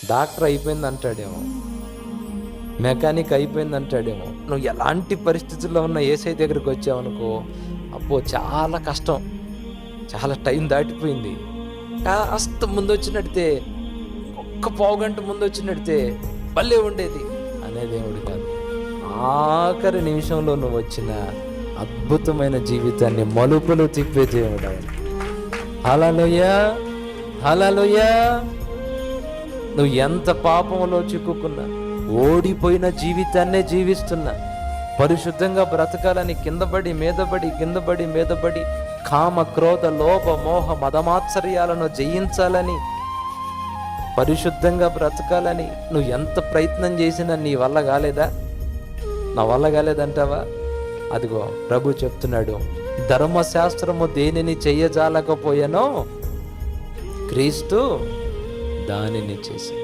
Doctor అయిపోయింది అంటాడేమో, mechanic అయిపోయింది అంటాడేమో. నువ్వు ఎలాంటి పరిస్థితుల్లో ఉన్న యేసయ్య దగ్గరికి వచ్చావనుకో, అబ్బో చాలా కష్టం, చాలా టైం దాటిపోయింది, కాస్త ముందు వచ్చి నడితే, ఒక్క పావుగంట ముందు వచ్చి నడితే భలే ఉండేది అనే దేవుడు కాదు. ఆఖరి నిమిషంలో నువ్వు వచ్చిన అద్భుతమైన జీవితాన్ని మలుపులు తిప్పే దేవుడు ఆయన. హల్లెలూయా, హల్లెలూయా. నువ్వు ఎంత పాపంలో చిక్కుకున్నా, ఓడిపోయిన జీవితాన్నే జీవిస్తున్నా, పరిశుద్ధంగా బ్రతకాలని కిందపడి మీదపడి కామ క్రోధ లోభ మోహ మదమాత్సర్యాలను జయించాలని, పరిశుద్ధంగా బ్రతకాలని నువ్వు ఎంత ప్రయత్నం చేసినా నీ వల్ల కాలేదా? నా వల్ల కాలేదంటావా? అదిగో ప్రభు చెప్తున్నాడు, ధర్మశాస్త్రము దేనిని చెయ్యజాలకపోయానో క్రీస్తు దానిని చేసి